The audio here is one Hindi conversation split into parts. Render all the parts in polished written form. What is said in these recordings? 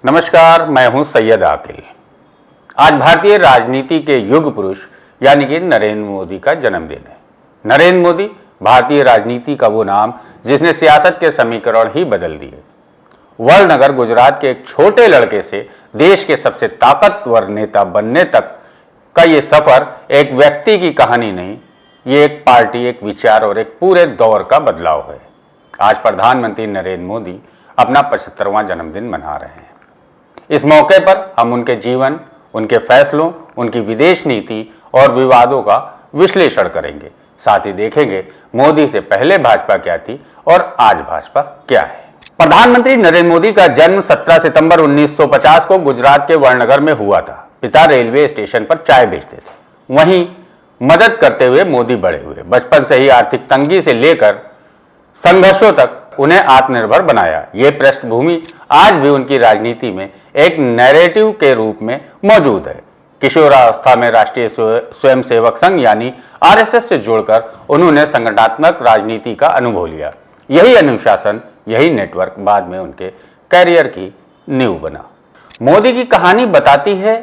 नमस्कार, मैं हूं सैयद आकिल। आज भारतीय राजनीति के युग पुरुष यानी कि नरेंद्र मोदी का जन्मदिन है। नरेंद्र मोदी भारतीय राजनीति का वो नाम जिसने सियासत के समीकरण ही बदल दिए। वडनगर गुजरात के एक छोटे लड़के से देश के सबसे ताकतवर नेता बनने तक का ये सफर एक व्यक्ति की कहानी नहीं, ये एक पार्टी, एक विचार और एक पूरे दौर का बदलाव है। आज प्रधानमंत्री नरेंद्र मोदी अपना 75वां जन्मदिन मना रहे हैं। इस मौके पर हम उनके जीवन, उनके फैसलों, उनकी विदेश नीति और विवादों का विश्लेषण करेंगे। साथ ही देखेंगे मोदी से पहले भाजपा क्या थी और आज भाजपा क्या है। प्रधानमंत्री नरेंद्र मोदी का जन्म 17 सितंबर 1950 को गुजरात के वडनगर में हुआ था। पिता रेलवे स्टेशन पर चाय बेचते थे, वहीं मदद करते हुए मोदी बड़े हुए। बचपन से ही आर्थिक तंगी से लेकर संघर्षों तक उन्हें आत्मनिर्भर बनाया। ये पृष्ठभूमि आज भी उनकी राजनीति में एक नैरेटिव के रूप में मौजूद है। किशोरावस्था में राष्ट्रीय स्वयंसेवक संघ यानी आरएसएस से जुड़कर उन्होंने संगठनात्मक राजनीति का अनुभव लिया। यही अनुशासन, यही नेटवर्क बाद में उनके कैरियर की नींव बना। मोदी की कहानी बताती है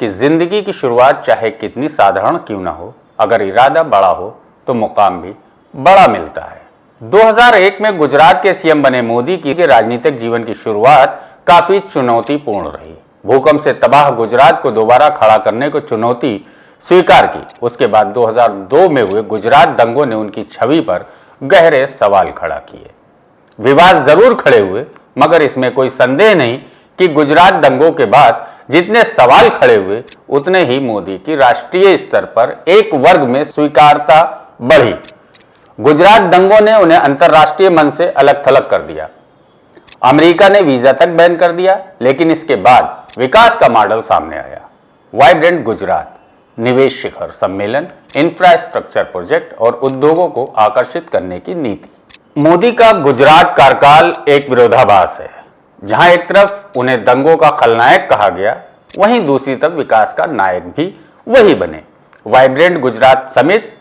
कि जिंदगी की शुरुआत चाहे कितनी साधारण क्यों ना हो, अगर इरादा बड़ा हो तो मुकाम भी बड़ा मिलता है। 2001 में गुजरात के सीएम बने मोदी की राजनीतिक जीवन की शुरुआत काफी चुनौतीपूर्ण रही। भूकंप से तबाह गुजरात को दोबारा खड़ा करने को चुनौती स्वीकार की। उसके बाद 2002 में हुए गुजरात दंगों ने उनकी छवि पर गहरे सवाल खड़ा किए। विवाद जरूर खड़े हुए, मगर इसमें कोई संदेह नहीं कि गुजरात दंगों के बाद जितने सवाल खड़े हुए, उतने ही मोदी की राष्ट्रीय स्तर पर एक वर्ग में स्वीकारता बढ़ी। गुजरात दंगों ने उन्हें अंतर्राष्ट्रीय मंच से अलग थलग कर दिया। अमेरिका ने वीजा तक बैन कर दिया, लेकिन इसके बाद विकास का मॉडल सामने आया। वाइब्रेंट गुजरात, निवेश शिखर सम्मेलन, इंफ्रास्ट्रक्चर प्रोजेक्ट और उद्योगों को आकर्षित करने की नीति। मोदी का गुजरात कार्यकाल एक विरोधाभास है। जहां एक तरफ उन्हें दंगों का खलनायक कहा गया, वहीं दूसरी तरफ विकास का नायक भी वही बने। वाइब्रेंट गुजरात समिट,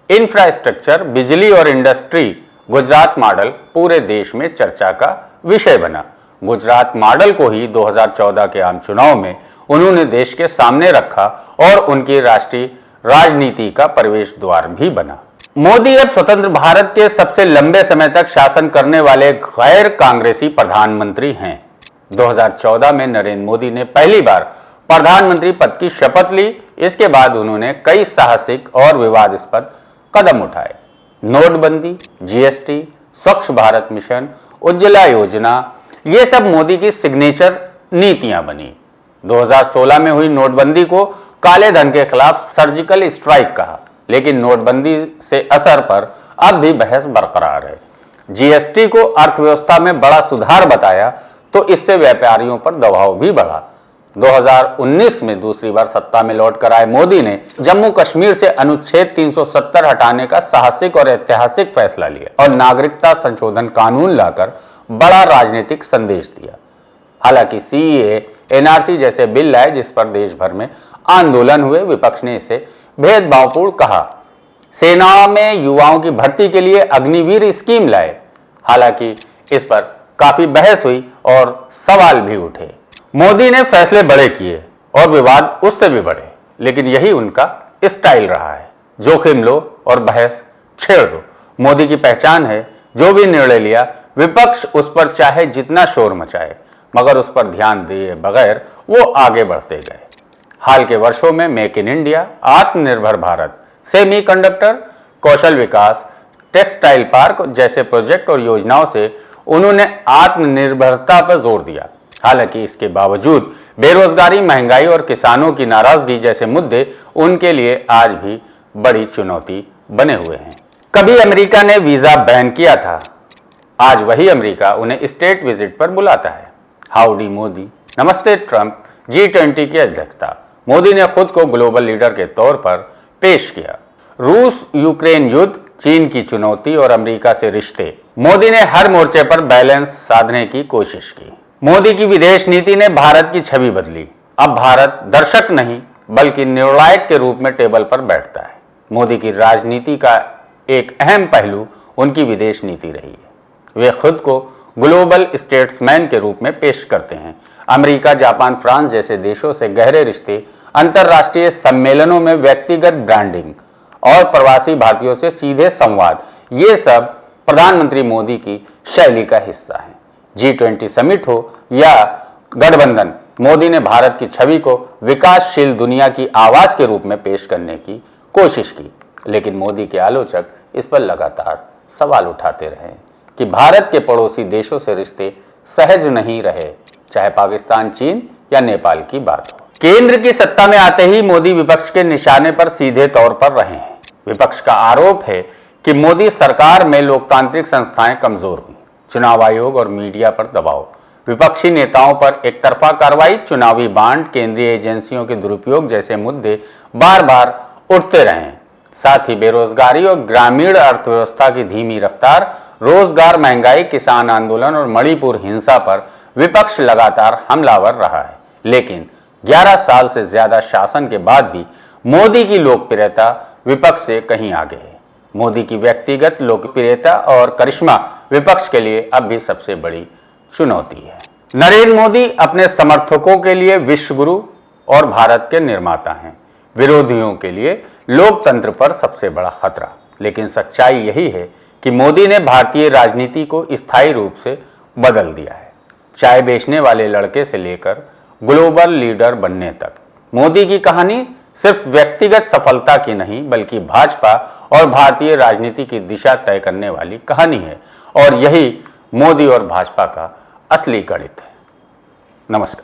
इंफ्रास्ट्रक्चर, बिजली और इंडस्ट्री गुजरात मॉडल पूरे देश में चर्चा का विषय बना। गुजरात मॉडल को ही 2014 के आम चुनाव में उन्होंने देश के सामने रखा और उनकी राष्ट्रीय राजनीति का प्रवेश द्वार भी बना। मोदी अब स्वतंत्र भारत के सबसे लंबे समय तक शासन करने वाले गैर कांग्रेसी प्रधानमंत्री हैं। 2014 में नरेंद्र मोदी ने पहली बार प्रधानमंत्री पद की शपथ ली। इसके बाद उन्होंने कई साहसिक और विवादास्पद कदम उठाए। नोटबंदी, जीएसटी, स्वच्छ भारत मिशन, उज्ज्वला योजना, ये सब मोदी की सिग्नेचर नीतियां बनी। 2016 में हुई नोटबंदी को काले धन के खिलाफ सर्जिकल स्ट्राइक कहा, लेकिन नोटबंदी से असर पर अब भी बहस बरकरार है। जीएसटी को अर्थव्यवस्था में बड़ा सुधार बताया तो इससे व्यापारियों पर दबाव भी बढ़ा। 2019 में दूसरी बार सत्ता में लौटकर आए मोदी ने जम्मू कश्मीर से अनुच्छेद 370 हटाने का साहसिक और ऐतिहासिक फैसला लिया और नागरिकता संशोधन कानून लाकर बड़ा राजनीतिक संदेश दिया। हालांकि सीएए, एनआरसी जैसे बिल लाए जिस पर देश भर में आंदोलन हुए। विपक्ष ने इसे भेदभावपूर्ण कहा। सेना में युवाओं की भर्ती के लिए अग्निवीर स्कीम लाए। हालांकि इस पर काफी बहस हुई और सवाल भी उठे। मोदी ने फैसले बड़े किए और विवाद उससे भी बढ़े, लेकिन यही उनका स्टाइल रहा है। जोखिम लो और बहस छेड़ दो। मोदी की पहचान है। जो भी निर्णय लिया, विपक्ष उस पर चाहे जितना शोर मचाए, मगर उस पर ध्यान दिए बगैर वो आगे बढ़ते गए। हाल के वर्षों में मेक इन इंडिया, आत्मनिर्भर भारत, सेमीकंडक्टर, कौशल विकास, टेक्सटाइल पार्क जैसे प्रोजेक्ट और योजनाओं से उन्होंने आत्मनिर्भरता पर जोर दिया। हालांकि इसके बावजूद बेरोजगारी, महंगाई और किसानों की नाराजगी जैसे मुद्दे उनके लिए आज भी बड़ी चुनौती बने हुए हैं। कभी अमेरिका ने वीजा बैन किया था, आज वही अमेरिका उन्हें स्टेट विजिट पर बुलाता है। हाउडी मोदी, नमस्ते ट्रंप, G20 की अध्यक्षता। मोदी ने खुद को ग्लोबल लीडर के तौर पर पेश किया। रूस यूक्रेन युद्ध, चीन की चुनौती और अमेरिका से रिश्ते, मोदी ने हर मोर्चे पर बैलेंस साधने की कोशिश की। मोदी की विदेश नीति ने भारत की छवि बदली। अब भारत दर्शक नहीं बल्कि निर्णायक के रूप में टेबल पर बैठता है। मोदी की राजनीति का एक अहम पहलू उनकी विदेश नीति रही है। वे खुद को ग्लोबल स्टेट्समैन के रूप में पेश करते हैं। अमेरिका, जापान, फ्रांस जैसे देशों से गहरे रिश्ते, अंतर्राष्ट्रीय सम्मेलनों में व्यक्तिगत ब्रांडिंग और प्रवासी भारतीयों से सीधे संवाद, ये सब प्रधानमंत्री मोदी की शैली का हिस्सा है। G20 समिट हो या गठबंधन, मोदी ने भारत की छवि को विकासशील दुनिया की आवाज के रूप में पेश करने की कोशिश की, लेकिन मोदी के आलोचक इस पर लगातार सवाल उठाते रहे कि भारत के पड़ोसी देशों से रिश्ते सहज नहीं रहे, चाहे पाकिस्तान, चीन या नेपाल की बात हो। केंद्र की सत्ता में आते ही मोदी विपक्ष के निशाने पर सीधे तौर पर रहे हैं। विपक्ष का आरोप है कि मोदी सरकार में लोकतांत्रिक संस्थाएं कमजोर हुई, चुनाव आयोग और मीडिया पर दबाव, विपक्षी नेताओं पर एक तरफा कार्रवाई, चुनावी बांड, केंद्रीय एजेंसियों के दुरुपयोग जैसे मुद्दे बार बार उठते रहे। साथ ही बेरोजगारी और ग्रामीण अर्थव्यवस्था की धीमी रफ्तार, रोजगार, महंगाई, किसान आंदोलन और मणिपुर हिंसा पर विपक्ष लगातार हमलावर रहा है। लेकिन 11 साल से ज्यादा शासन के बाद भी मोदी की लोकप्रियता विपक्ष से कहीं आगे है। मोदी की व्यक्तिगत लोकप्रियता और करिश्मा विपक्ष के लिए अब भी सबसे बड़ी चुनौती है। नरेंद्र मोदी अपने समर्थकों के लिए विश्वगुरु और भारत के निर्माता हैं, विरोधियों के लिए लोकतंत्र पर सबसे बड़ा खतरा। लेकिन सच्चाई यही है कि मोदी ने भारतीय राजनीति को स्थायी रूप से बदल दिया है। चाय बेचने वाले लड़के से लेकर ग्लोबल लीडर बनने तक, मोदी की कहानी सिर्फ व्यक्तिगत सफलता की नहीं, बल्कि भाजपा और भारतीय राजनीति की दिशा तय करने वाली कहानी है। और यही मोदी और भाजपा का असली गणित है। नमस्कार।